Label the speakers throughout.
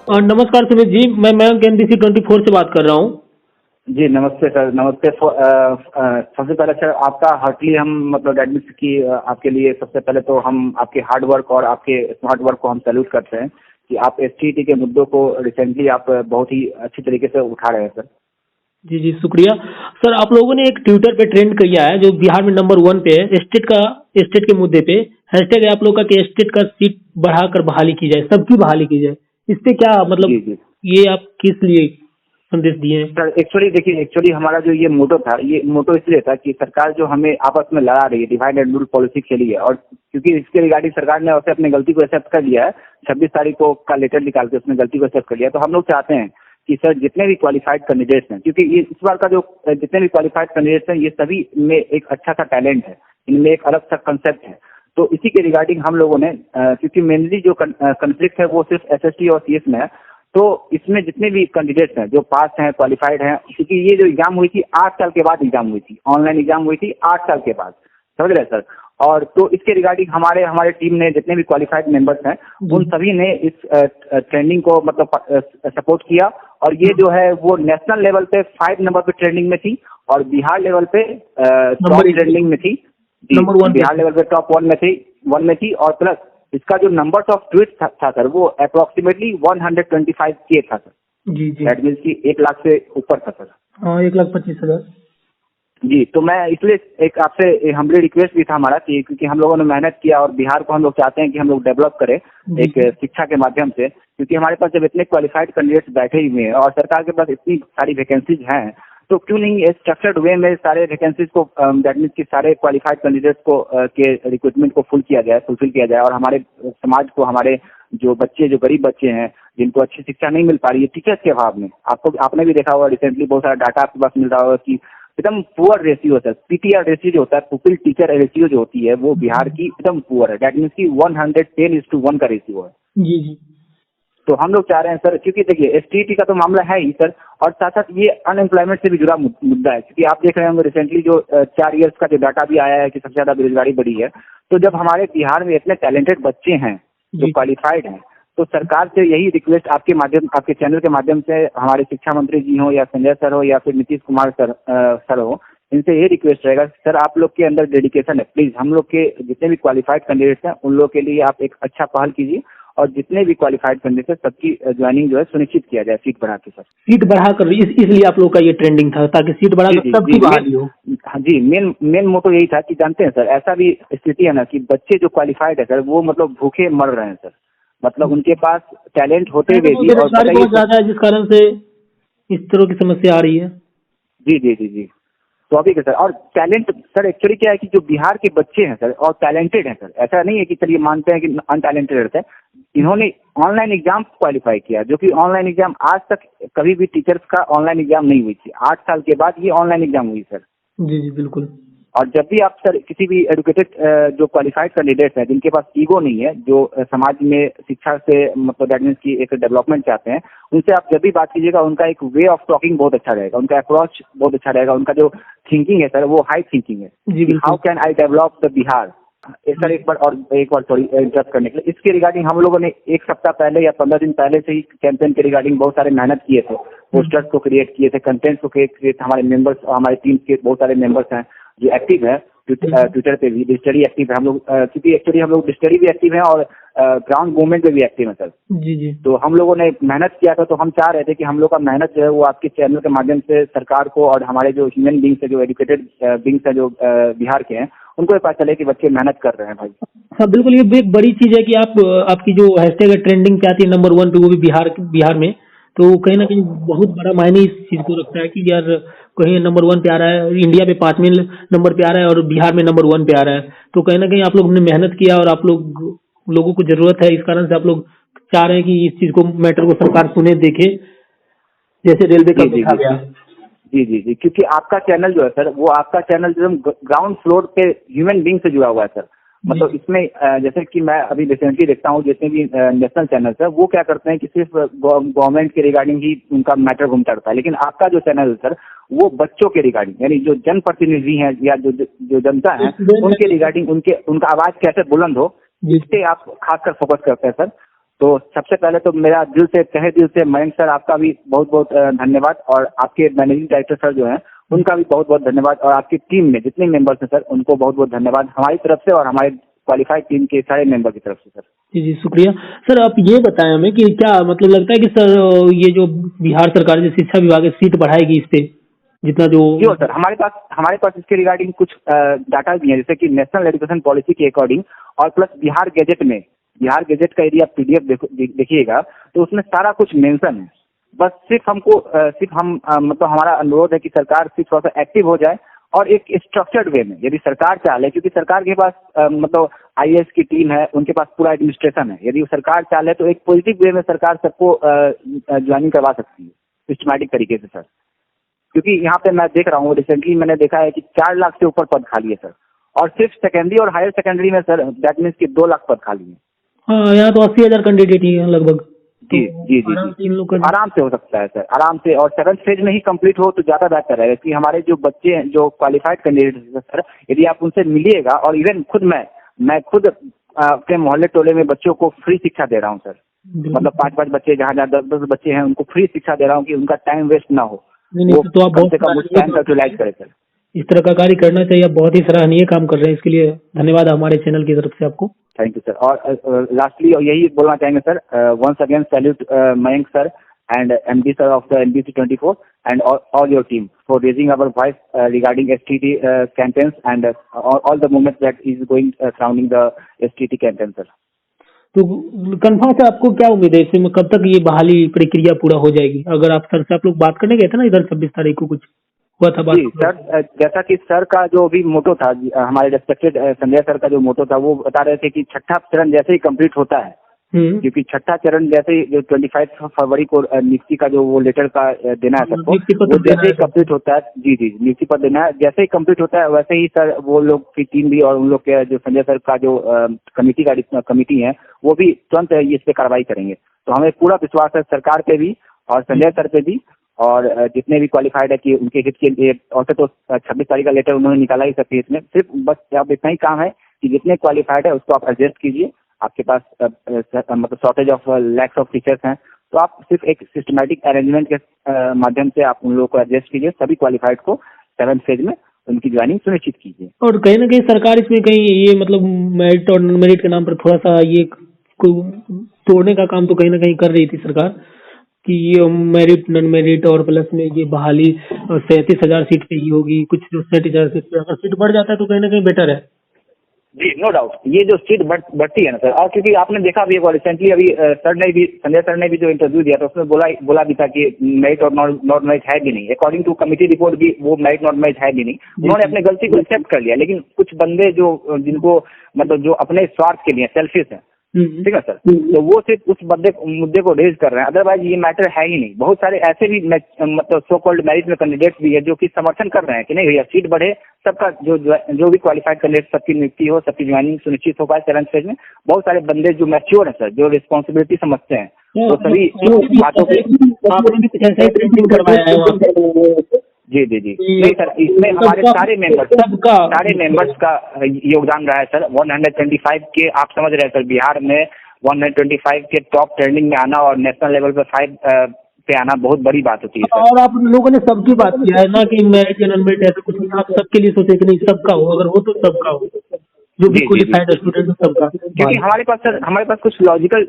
Speaker 1: नमस्कार सुमित जी, मैं मयंक एनबीसी 24 से बात कर रहा हूँ।
Speaker 2: जी नमस्ते सर, नमस्ते। सबसे पहले सर आपका हार्टली हम मतलब एडमिट की आपके लिए सबसे पहले तो हम आपके हार्ड वर्क और आपके स्मार्ट वर्क को हम सैल्यूट करते हैं कि आप एसटीईटी के मुद्दों को रिसेंटली आप बहुत ही अच्छी तरीके से उठा रहे हैं सर।
Speaker 1: जी जी, शुक्रिया। सर, आप लोगों ने एक ट्विटर पे ट्रेंड किया है जो बिहार में नंबर 1 पे है, स्टेट के मुद्दे पे। हैशटैग है आप लोग का कि स्टेट का सीट बढ़ाकर बहाली की जाए, सबकी बहाली की जाए। इस पे क्या मतलब,
Speaker 2: जी जी
Speaker 1: ये आप किस लिए संदेश दिए हैं?
Speaker 2: सर, एक्चुअली देखिए, एक्चुअली हमारा जो ये मोटो था, ये मोटो इसलिए था कि सरकार जो हमें आपस में लड़ा रही है, डिवाइड एंड रूल पॉलिसी खेली है, और क्योंकि इसके रिगार्डिंग सरकार ने वैसे अपनी गलती को एक्सेप्ट कर लिया है, 26 तारीख को का लेटर निकाल के उसने गलती को एक्सेप्ट कर लिया। तो हम लोग चाहते हैं कि सर जितने भी क्वालिफाइड कैंडिडेट्स हैं, क्योंकि ये इस बार का जो जितने भी क्वालिफाइड कैंडिडेट्स हैं, ये सभी में एक अच्छा सा टैलेंट है, इनमें एक अलग सा कंसेप्ट है। तो इसी के रिगार्डिंग हम लोगों ने क्योंकि मेनली जो कंफ्लिक्ट है वो सिर्फ एसएसटी और सीएस में है, तो इसमें जितने भी कैंडिडेट्स हैं जो पास हैं, क्वालिफाइड हैं, क्योंकि ये जो एग्जाम हुई थी 8 साल के बाद एग्जाम हुई थी, ऑनलाइन एग्जाम हुई थी 8 साल के बाद, समझ रहे सर। और तो इसके रिगार्डिंग हमारे टीम ने जितने भी क्वालिफाइड मेंबर्स हैं उन सभी ने इस ट्रेंडिंग को मतलब सपोर्ट किया, और ये जो है वो नेशनल लेवल पे 5 नंबर पे ट्रेंडिंग में थी और बिहार लेवल पे टॉप ट्रेंडिंग में थी।
Speaker 1: नंबर 1
Speaker 2: बिहार लेवल पे टॉप 1 में थी और प्लस इसका जो नंबर ऑफ ट्वीट था सर वो अप्रोक्सीमेटली 125K था सर।
Speaker 1: जी जी,
Speaker 2: दैट मीन्स कि 1 लाख से ऊपर था सर।
Speaker 1: हाँ, 1,25,000।
Speaker 2: जी, तो मैं इसलिए एक आपसे हम्बली रिक्वेस्ट भी था हमारा कि क्योंकि हम लोगों ने मेहनत किया और बिहार को हम लोग चाहते हैं कि हम लोग डेवलप करें एक शिक्षा के माध्यम से, क्योंकि हमारे पास जब इतने क्वालिफाइड कैंडिडेट्स बैठे हुए हैं और सरकार के पास इतनी सारी वैकेंसीज हैं, तो क्यों नहीं स्ट्रक्चर्ड वे में सारे वैकेंसीज को दैट मीन्स कि सारे क्वालिफाइड कैंडिडेट्स को के रिक्रूटमेंट को फुलफिल किया जाए, और हमारे समाज को, हमारे जो गरीब बच्चे हैं जिनको अच्छी शिक्षा नहीं मिल पा रही है टीचर्स के अभाव में। आपने भी देखा होगा रिसेंटली बहुत सारा डाटा आपके पास मिल रहा होगा कि एकदम पुअर रेशियो है, पीटीआर रेशियो जो होता है, पुपिल टीचर रेशियो जो होती है वो बिहार की एकदम पुअर है। दैट मीन्स की 110:1 का रेशियो है।
Speaker 1: जी जी,
Speaker 2: तो हम लोग चाह रहे हैं सर, क्योंकि देखिए एसटीईटी का तो मामला है ही सर, और साथ साथ ये अनएम्प्लॉयमेंट से भी जुड़ा मुद्दा है, क्योंकि आप देख रहे होंगे रिसेंटली जो 4 ईयर्स का जो डाटा भी आया है कि सबसे ज्यादा बेरोजगारी बढ़ी है। तो जब हमारे बिहार में इतने टैलेंटेड बच्चे हैं जो क्वालिफाइड हैं, तो सरकार से यही रिक्वेस्ट आपके चैनल के माध्यम से हमारे शिक्षा मंत्री जी हो या संजय सर हो या फिर नीतीश कुमार सर हो, इनसे ये रिक्वेस्ट रहेगा सर, आप लोग के अंदर डेडिकेशन है, प्लीज हम लोग के जितने भी क्वालिफाइड कैंडिडेट्स हैं उन लोग के लिए आप एक अच्छा पहल कीजिए, और जितने भी क्वालिफाइड कैंडिडेट्स हैं सबकी ज्वाइनिंग जो है सुनिश्चित किया जाए सीट बढ़ा के सर।
Speaker 1: सीट बढ़ाकर, इसलिए आप लोग का ये ट्रेंडिंग था ताकि सीट बढ़ाकर सबकी बहाली हो।
Speaker 2: हाँ जी, मेन मोटो यही था कि जानते हैं सर, ऐसा भी स्थिति है ना कि बच्चे जो क्वालिफाइड है सर वो मतलब भूखे मर रहे हैं सर, मतलब उनके पास टैलेंट होते हुए भी, और
Speaker 1: बहुत ज्यादा है जिस कारण से इस तरह की समस्या आ रही है।
Speaker 2: जी जी जी जी, तो अभी सर, और टैलेंट सर एक्चुअली क्या है कि जो बिहार के बच्चे हैं सर और टैलेंटेड हैं सर, ऐसा नहीं है कि चलिए मानते हैं कि अनटैलेंटेड रहते हैं, इन्होंने ऑनलाइन एग्जाम क्वालिफाई किया, जो कि ऑनलाइन एग्जाम आज तक कभी भी टीचर्स का ऑनलाइन एग्जाम नहीं हुई थी, 8 साल के बाद ये ऑनलाइन एग्जाम हुई सर।
Speaker 1: जी जी, बिल्कुल।
Speaker 2: और जब भी आप सर किसी भी एजुकेटेड जो क्वालिफाइड कैंडिडेट्स हैं जिनके पास ईगो नहीं है, जो समाज में शिक्षा से मतलब दैट मीन्स की एक डेवलपमेंट चाहते हैं, उनसे आप जब भी बात कीजिएगा उनका एक वे ऑफ टॉकिंग बहुत अच्छा रहेगा, उनका अप्रोच बहुत अच्छा रहेगा, उनका जो थिंकिंग है सर वो हाई थिंकिंग है। How can I develop the Bihar sir, एक बार सॉरी इंटरप्ट करने के लिए, इसके रिगार्डिंग हम लोगों ने 1 सप्ताह पहले या 15 दिन पहले से ही कैंपेन के रिगार्डिंग बहुत सारे मेहनत किए थे, पोस्टर्स को क्रिएट किए थे, कंटेंट को क्रिएट किए थे। हमारे मेंबर्स, हमारी टीम के बहुत सारे मेंबर्स हैं जो एक्टिव है ट्विटर पे भी, डिजिटली एक्टिव है हम लोग, क्योंकि एक्चुअली हम लोग डिजिटली भी एक्टिव हैं और ग्राउंड मूवमेंट में भी एक्टिव है सर।
Speaker 1: जी जी,
Speaker 2: तो हम लोगों ने मेहनत किया था, तो हम चाह रहे थे कि हम लोग का मेहनत जो है वो आपके चैनल के माध्यम से सरकार को और हमारे जो ह्यूमन बींग्स है, जो एजुकेटेड बींग्स है जो बिहार के हैं, उनको पता चले कि बच्चे मेहनत कर रहे हैं भाई।
Speaker 1: हाँ बिल्कुल, ये एक बड़ी चीज है कि आपकी जो हैशटैग ट्रेंडिंग पे आती है नंबर 1 पे, वो भी बिहार में, तो कहीं ना कहीं बहुत बड़ा मायने इस चीज को रखता है कि यार कहीं नंबर 1 पे आ रहा है, इंडिया में 5वें नंबर पे आ रहा है और बिहार में नंबर 1 पे आ रहा है, तो कहीं ना कहीं आप लोग ने मेहनत किया और आप लोगों को जरूरत है, इस कारण से आप लोग चाह रहे हैं कि इस चीज को, मैटर को सरकार सुने, देखे, जैसे रेलवे का देखा गया।
Speaker 2: जी जी जी, क्योंकि आपका चैनल जो है सर, वो आपका चैनल जो ग्राउंड फ्लोर पे ह्यूमन बींग से जुड़ा हुआ है सर। मतलब इसमें जैसे कि मैं अभी रिसेंटली देखता हूँ जितने भी नेशनल चैनल है वो क्या करते हैं कि सिर्फ गवर्नमेंट के रिगार्डिंग ही उनका मैटर घूमता रहता है, लेकिन आपका जो चैनल है सर वो बच्चों के रिगार्डिंग, यानी जो जनप्रतिनिधि हैं या जो जनता है उनके रिगार्डिंग, उनका आवाज कैसे बुलंद हो, इस पे आप खासकर फोकस करते हैं सर। तो सबसे पहले तो मेरा दिल से, तहे दिल से मयंक सर आपका भी बहुत बहुत धन्यवाद, और आपके मैनेजिंग डायरेक्टर सर जो हैं उनका भी बहुत बहुत धन्यवाद, और आपकी टीम में जितने मेंबर्स हैं सर उनको बहुत बहुत धन्यवाद हमारी तरफ से और हमारे क्वालिफाइड टीम के सारे मेंबर की तरफ से सर।
Speaker 1: जी जी, शुक्रिया। सर आप ये बताएं हमें कि क्या मतलब लगता है कि सर ये जो बिहार सरकार जो शिक्षा विभाग है सीट बढ़ाएगी इस पे जितना जो?
Speaker 2: जी सर, हमारे पास इसके रिगार्डिंग कुछ डाटा भी है, जैसे कि नेशनल एजुकेशन पॉलिसी के अकॉर्डिंग, और प्लस बिहार गैजेट का यदि आप पीडीएफ देखिएगा तो उसमें सारा कुछ मेंशन है। बस सिर्फ हम मतलब हमारा अनुरोध है कि सरकार सिर्फ थोड़ा सा एक्टिव हो जाए और एक स्ट्रक्चर्ड वे में, यदि सरकार चाहे, क्योंकि सरकार के पास मतलब आईएएस की टीम है, उनके पास पूरा एडमिनिस्ट्रेशन है, यदि सरकार चाहे तो एक पॉजिटिव वे में सरकार सबको ज्वाइनिंग करवा सकती है सिस्टमैटिक तरीके से सर। क्योंकि यहाँ पे मैं देख रहा हूँ, रिसेंटली मैंने देखा है कि 4 लाख से ऊपर पद खाली है सर, और सिर्फ सेकेंडरी और हायर सेकेंडरी में सर दैट मीन्स कि 2 लाख पद खाली है।
Speaker 1: हाँ, यहाँ तो 80,000 कैंडिडेट ही है लगभग।
Speaker 2: जी जी जी, आराम से हो सकता है सर, आराम से, और 7th फेज में ही कंप्लीट हो तो ज्यादा बेहतर है। क्योंकि हमारे जो बच्चे हैं, जो क्वालिफाइड कैंडिडेट हैं सर, यदि आप उनसे मिलिएगा, और इवन खुद मैं खुद अपने मोहल्ले टोले में बच्चों को फ्री शिक्षा दे रहा हूँ सर, मतलब 5-5 बच्चे, जहाँ 10-10 बच्चे हैं, उनको फ्री शिक्षा दे रहा हूँ कि उनका टाइम वेस्ट ना हो,
Speaker 1: वो तो आप
Speaker 2: कम से कम उस टाइम का यूटिलाइज करें सर।
Speaker 1: इस तरह का कार्य करना चाहिए, आप बहुत ही सराहनीय काम कर रहे हैं, इसके लिए धन्यवाद हमारे चैनल की तरफ से आपको।
Speaker 2: Thank you sir. और लास्टली यही बोलना चाहेंगे sir, once again salute Mayank sir and MD sir of the NBC 24 and all your team for raising our voice regarding STT campaigns and all the movements that is going surrounding the STT campaign sir.
Speaker 1: तो confirm से आपको क्या उम्मीद है, इसमें कब तक ये बहाली प्रक्रिया पूरा हो जाएगी? अगर आप सर से आप लोग बात करने गए थे ना इधर 26 तारीख को, कुछ हुआ था बात?
Speaker 2: जी सर, जैसा कि सर का जो भी मोटो था, हमारे रेस्पेक्टेड संजय सर का जो मोटो था, वो बता रहे थे कि 6ठा चरण जैसे ही कंप्लीट होता है, क्योंकि 6ठा चरण जैसे ही जो 25 फरवरी को नियुक्ति का जो वो लेटर का देना है सबको, वो जैसे ही कंप्लीट होता है, जी जी नियुक्ति पत्र देना है, जैसे ही कंप्लीट होता है वैसे ही सर वो लोग की टीम भी और उन लोग के जो संजय सर का जो कमिटी है वो भी तुरंत इस पे कार्रवाई करेंगे। तो हमें पूरा विश्वास है सरकार पे भी और संजय सर पे भी, और जितने भी क्वालिफाइड है कि उनके हित के लिए, और तो 26 तारीख का लेटर उन्होंने निकाला ही सकती है। इसमें सिर्फ बस अब इतना ही काम है कि जितने क्वालिफाइड है उसको आप एडजस्ट कीजिए। आपके पास मतलब shortage of lakhs of teachers हैं, तो आप सिर्फ एक सिस्टमैटिक अरेंजमेंट के माध्यम से आप उन लोगों को एडजस्ट कीजिए, सभी क्वालिफाइड को 7th फेज में उनकी ज्वाइनिंग सुनिश्चित कीजिए।
Speaker 1: और कहीं ना कहीं सरकार इसमें कहीं ये मतलब मेरिट और नॉन मेरिट के नाम पर थोड़ा सा ये तोड़ने का काम तो कहीं ना कहीं कर रही थी सरकार, कि ये मेरिट नॉन मेरिट और प्लस में ये बहाली 37,000 सीट पे ही होगी, कुछ जो 60,000 सीट पे अगर सीट बढ़ जाता है तो कहीं ना कहीं बेटर है।
Speaker 2: जी नो डाउट, ये जो सीट बढ़ती है ना सर, और क्योंकि आपने देखा भी रिसेंटली अभी संजय सर ने भी जो इंटरव्यू दिया था उसमें बोला भी था कि मेरिट और नॉट मेरिट है भी नहीं, अकॉर्डिंग टू कमिटी रिपोर्ट भी वो मेरिट नॉट मेरिट है भी नहीं। उन्होंने अपनी गलती को एक्सेप्ट कर लिया, लेकिन कुछ बंदे जो जिनको मतलब जो अपने स्वार्थ के लिए सेल्फिश है, ठीक है सर, तो वो सिर्फ उस मुद्दे को रेज कर रहे हैं, अदरवाइज ये मैटर है ही नहीं। बहुत सारे ऐसे भी मतलब सो कॉल्ड मेरिट में कैंडिडेट्स भी है जो कि समर्थन कर रहे हैं कि नहीं भैया सीट बढ़े, सबका जो भी क्वालिफाइड कैंडिडेट सबकी नियुक्ति हो, सबकी ज्वाइनिंग सुनिश्चित हो पाए 7th फेज में। बहुत सारे बंदे जो मैच्योर है सर, जो रिस्पॉन्सिबिलिटी समझते हैं, वो सभी बातों पे
Speaker 1: आपने भी कुछ ऐसा ही ट्रेनिंग करवाया है वहाँ पे?
Speaker 2: जी जी जी, नहीं सर, इसमें हमारे सारे मेंबर्स का योगदान रहा है सर। 125 के आप समझ रहे हैं सर, बिहार में 125 के टॉप ट्रेंडिंग में आना और नेशनल लेवल पे 5 पे आना बहुत बड़ी बात होती है सर।
Speaker 1: और आप लोगों ने सबकी बात किया है ना कि मेरिट या नॉन मेरिट ऐसा कुछ नहीं, आप सबके लिए सोचे कि नहीं सबका हो, अगर हो तो सबका हो, जो भी क्वालिफाइड स्टूडेंट है सबका।
Speaker 2: क्योंकि हमारे पास कुछ लॉजिकल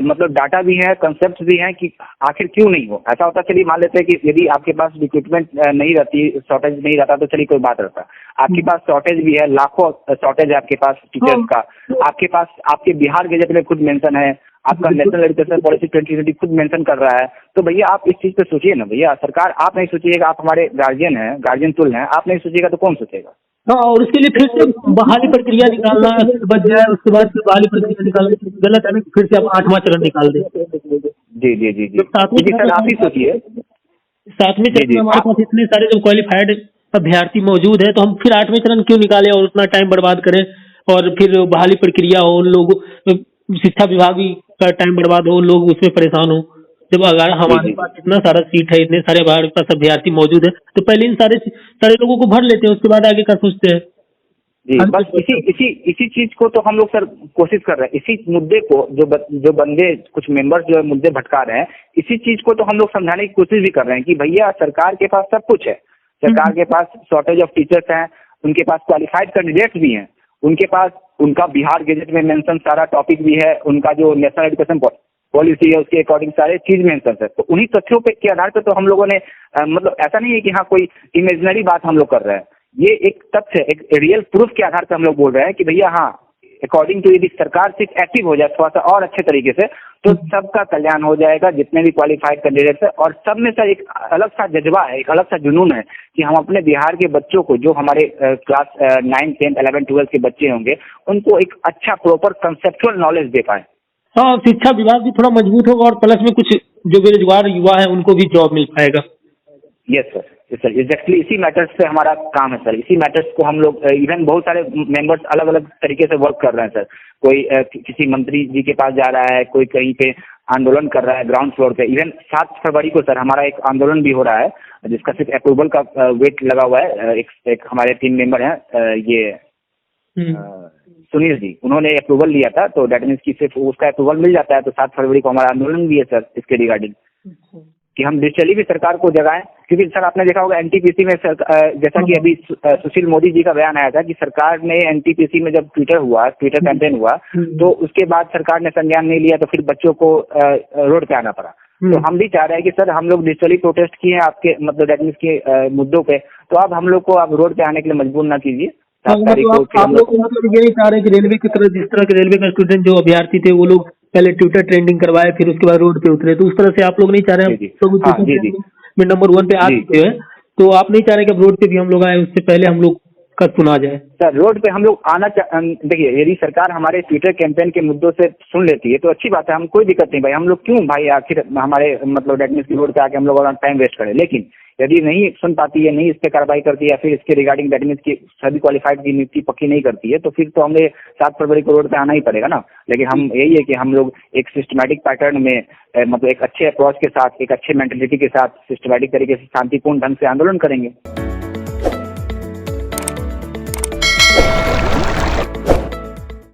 Speaker 2: मतलब डाटा भी है, कंसेप्ट भी हैं कि आखिर क्यों नहीं हो। ऐसा होता, चलिए मान लेते हैं कि यदि आपके पास इक्विपमेंट नहीं रहती, शॉर्टेज नहीं रहता तो चलिए कोई बात रहता। आपके पास शॉर्टेज भी है, लाखों शॉर्टेज है आपके पास टीचर्स का, आपके पास आपके बिहार गजट में खुद मेंशन है, आपका नेशनल एजुकेशन पॉलिसी 2020 खुद मेंशन कर रहा है। तो भैया आप इस चीज पे सोचिए ना भैया, सरकार आप नहीं सोचिएगा, आप हमारे गार्जियन हैं, गार्जियन तुल्य हैं, आप नहीं सोचिएगा तो कौन सोचेगा।
Speaker 1: हाँ, और उसके लिए फिर से बहाली प्रक्रिया निकालना बच जाए, उसके बाद फिर बहाली प्रक्रिया निकालना गलत है ना, फिर से आप 8वां चरण निकाल दें।
Speaker 2: जी जी जी जी,
Speaker 1: सर
Speaker 2: आप ही सोचिए
Speaker 1: 7वें चरण में हमारे पास इतने सारे जो क्वालिफाइड अभ्यर्थी मौजूद है, तो हम फिर 8वें चरण क्यों निकालें और उतना टाइम बर्बाद करें, और फिर बहाली प्रक्रिया हो, उन लोगों शिक्षा विभाग भी का टाइम बर्बाद हो, लोग उसमें परेशान हो। जब अगर हमारे पास इतना सारा सीट है, इतने सारे हमारे पास अभ्यर्थी मौजूद है, तो पहले इन सारे लोगों को भर लेते हैं, उसके बाद आगे का सोचते हैं।
Speaker 2: जी, बस इसी चीज को तो हम लोग सर कोशिश कर रहे हैं। इसी मुद्दे को जो बंदे कुछ मेंबर्स जो मुद्दे भटका रहे हैं, इसी चीज को तो हम लोग समझाने की कोशिश भी कर रहे हैं कि भैया सरकार के पास सब कुछ है, सरकार के पास शॉर्टेज ऑफ टीचर्स हैं, उनके पास क्वालिफाइड कैंडिडेट्स भी हैं, उनके पास उनका बिहार गेजेट में मेंशन सारा टॉपिक भी है, उनका जो नेशनल एजुकेशन पॉलिसी है उसके अकॉर्डिंग सारे चीज मेंशन है। तो उन्हीं तथ्यों के आधार पर तो हम लोगों ने मतलब ऐसा नहीं है कि हाँ कोई इमेजिनरी बात हम लोग कर रहे हैं, ये एक तथ्य एक रियल प्रूफ के आधार पर हम लोग बोल रहे हैं कि भैया हाँ अकॉर्डिंग टू यदि सरकार सिर्फ एक्टिव हो जाए थोड़ा सा और अच्छे तरीके से तो सबका कल्याण हो जाएगा, जितने भी क्वालिफाइड कैंडिडेट्स है। और सब में सर एक अलग सा जज्बा है, एक अलग सा जुनून है कि हम अपने बिहार के बच्चों को जो हमारे क्लास 9, 10, 11, 12 के बच्चे होंगे उनको एक अच्छा प्रॉपर कंसेप्चुअल नॉलेज दे पाए।
Speaker 1: हाँ, शिक्षा विभाग भी थोड़ा मजबूत होगा और प्लस में कुछ जो बेरोजगार युवा है उनको भी जॉब मिल पाएगा।
Speaker 2: यस सर, एग्जैक्टली इसी मैटर्स पे हमारा काम है सर। इसी मैटर्स को हम लोग इवन बहुत सारे मेंबर्स अलग अलग तरीके से वर्क कर रहे हैं सर। कोई किसी मंत्री जी के पास जा रहा है, कोई कहीं पे आंदोलन कर रहा है ग्राउंड फ्लोर पे। इवन 7 फरवरी को सर हमारा एक आंदोलन भी हो रहा है जिसका सिर्फ अप्रूवल का वेट लगा हुआ है। एक हमारे 3 मेंबर हैं, ये सुनील जी, उन्होंने अप्रूवल लिया था, तो डेट मीन्स की सिर्फ उसका अप्रूवल मिल जाता है। तो 7 फरवरी को हमारा आंदोलन भी है सर इसके रिगार्डिंग कि हम डिजिटली भी सरकार को जगाएं। क्योंकि सर आपने देखा होगा एनटीपीसी में जैसा कि अभी सुशील मोदी जी का बयान आया था कि सरकार ने एनटीपीसी में जब ट्विटर कैंपेन हुआ तो उसके बाद सरकार ने संज्ञान नहीं लिया, तो फिर बच्चों को रोड पे आना पड़ा। तो हम भी चाह रहे हैं कि सर हम लोग डिजिटली प्रोटेस्ट किए हैं आपके मतलब डेट मीन्स के मुद्दों पे, तो अब हम लोग को आप रोड पे आने के लिए मजबूर ना कीजिए।
Speaker 1: आप लोग मतलब ये नहीं चाह रहे कि रेलवे की तरह जिस तरह के रेलवे का स्टूडेंट जो अभ्यर्थी थे वो लोग पहले ट्विटर ट्रेंडिंग करवाए फिर उसके बाद रोड पे उतरे, तो उस तरह से आप लोग नहीं चाह रहे हैं में नंबर 1 पे आ चुके हैं, तो आप नहीं चाह रहे कि अब रोड पे भी हम लोग आए, उससे पहले हम लोग का सुना जाए।
Speaker 2: सर रोड पे हम लोग आना देखिए यदि सरकार हमारे ट्विटर कैंपेन के मुद्दों से सुन लेती है तो अच्छी बात है, हम कोई दिक्कत नहीं भाई, हम लोग क्यों भाई आखिर हमारे मतलब डेट मीन्स की रोड पे आके हम लोग टाइम वेस्ट करें। लेकिन यदि नहीं सुन पाती है, नहीं इस पे कार्रवाई करती है या फिर इसके रिगार्डिंग डेट मीन्स की सभी क्वालिफाइड की नियुक्ति पक्की नहीं करती है तो फिर तो हमें 7 फरवरी को रोड पे आना ही पड़ेगा ना। लेकिन हम यही है कि हम लोग एक सिस्टमैटिक पैटर्न में मतलब एक अच्छे अप्रोच के साथ, एक अच्छे मेंटेलिटी के साथ सिस्टमैटिक तरीके से शांतिपूर्ण ढंग से आंदोलन करेंगे।